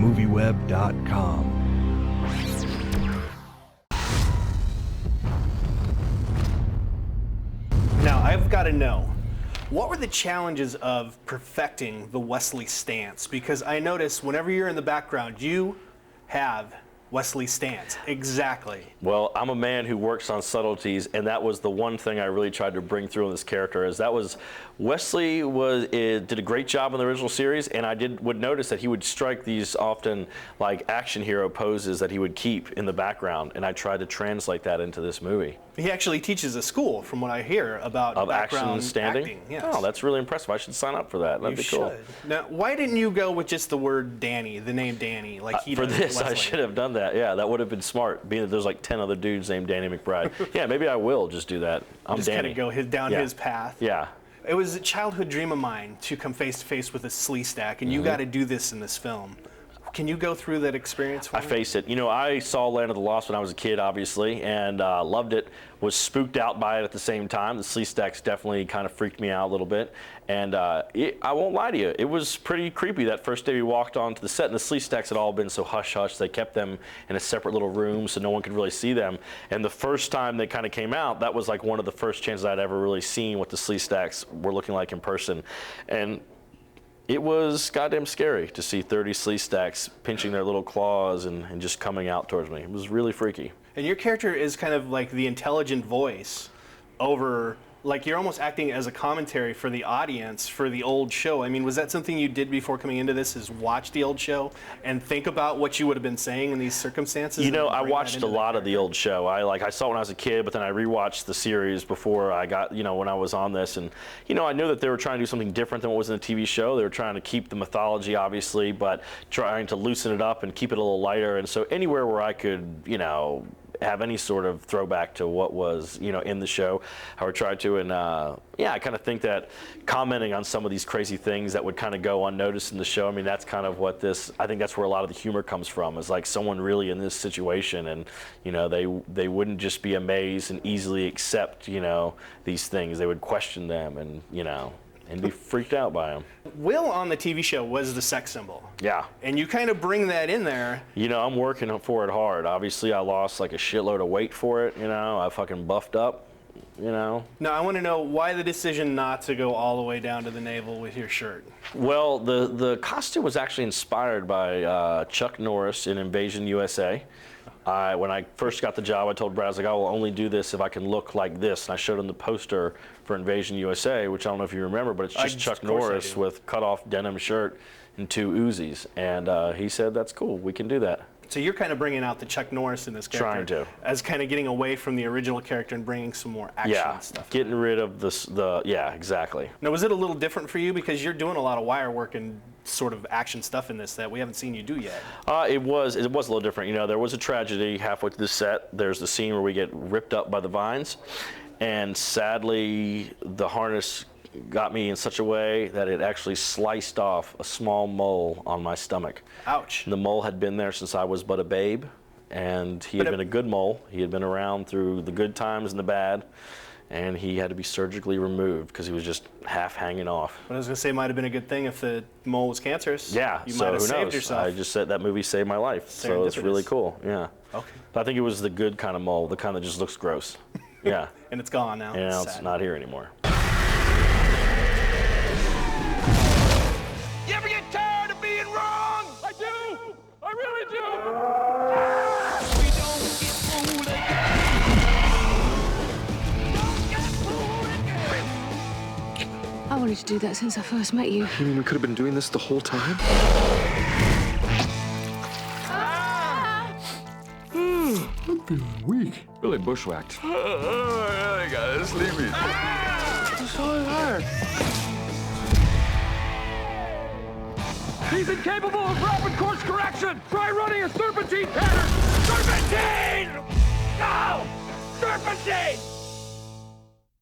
MovieWeb.com. Now, I've got to know, what were the challenges of perfecting the Wesley stance? Because I notice whenever you're in the background, you have Wesley's stance. Exactly. Well, I'm a man who works on subtleties, and that was the one thing I really tried to bring through in this character. Is that was Wesley did a great job in the original series, and I would notice that he would strike these often like action hero poses that he would keep in the background, and I tried to translate that into this movie. He actually teaches a school, from what I hear, about action standing. Acting. Yes. Oh, that's really impressive. I should sign up for that. That'd be cool. Now, why didn't you go with just the word Danny, the name Danny, like he for does this? Wesley? I should have done that. Yeah, that would have been smart. Being that there's like 10 other dudes named Danny McBride. Yeah, maybe I will just do that. I'm just Danny. Kind of go down his path. Yeah. It was a childhood dream of mine to come face to face with a Sleestack, and you got to do this in this film. Can you go through that experience for me? I face it. You know, I saw Land of the Lost when I was a kid, obviously, and loved it. Was spooked out by it at the same time. The Sleestacks definitely kind of freaked me out a little bit. And I won't lie to you, it was pretty creepy that first day we walked onto the set, and the Sleestacks had all been so hush-hush. They kept them in a separate little room so no one could really see them. And the first time they kind of came out, that was like one of the first chances I'd ever really seen what the Sleestacks were looking like in person. And it was goddamn scary to see 30 Sleestacks pinching their little claws and just coming out towards me. It was really freaky. And your character is kind of like the intelligent voice over, like you're almost acting as a commentary for the audience for the old show. I mean, was that something you did before coming into this, is watch the old show and think about what you would have been saying in these circumstances? You know, I watched a lot of the old show. I saw it when I was a kid, but then I rewatched the series before I got, when I was on this. And, I knew that they were trying to do something different than what was in the TV show. They were trying to keep the mythology, obviously, but trying to loosen it up and keep it a little lighter. And so anywhere where I could, have any sort of throwback to what was, in the show, I would try to. And I kind of think that commenting on some of these crazy things that would kind of go unnoticed in the show, I mean, that's kind of what I think that's where a lot of the humor comes from, is like someone really in this situation, and, they wouldn't just be amazed and easily accept, these things. They would question them and, and be freaked out by them. Will on the TV show was the sex symbol. Yeah. And you kind of bring that in there. I'm working for it hard. Obviously, I lost like a shitload of weight for it, I fucking buffed up, Now, I want to know why the decision not to go all the way down to the navel with your shirt. Well, the costume was actually inspired by Chuck Norris in Invasion USA. When I first got the job, I told Brad, I was like, I will only do this if I can look like this. And I showed him the poster for Invasion USA, which I don't know if you remember, but it's just Chuck Norris with cut-off denim shirt and 2 Uzis. And he said, that's cool, we can do that. So you're kind of bringing out the Chuck Norris in this character. Trying to. As kind of getting away from the original character and bringing some more action stuff. Getting rid of yeah, exactly. Now, was it a little different for you? Because you're doing a lot of wire work and sort of action stuff in this that we haven't seen you do yet. It was a little different. There was a tragedy halfway through the set. There's the scene where we get ripped up by the vines. And sadly, the harness got me in such a way that it actually sliced off a small mole on my stomach. Ouch. The mole had been there since I was but a babe, and he had been a good mole. He had been around through the good times and the bad, and he had to be surgically removed because he was just half hanging off. But I was going to say, it might have been a good thing if the mole was cancerous. Yeah, you so might have who saved knows? yourself. I just said that movie saved my life, so it's really cool. Yeah. Okay. But I think it was the good kind of mole, the kind that just looks gross. Yeah. And it's gone now. Yeah, it's not here anymore. You ever get tired of being wrong? I do. I really do. We don't get fooled again. Don't get fooled again. I wanted to do that since I first met you. You mean we could have been doing this the whole time? I'm feeling weak. Really bushwhacked. I gotta sleep it. It's all hard. He's incapable of rapid course correction. Try running a serpentine pattern. Serpentine! No! Serpentine!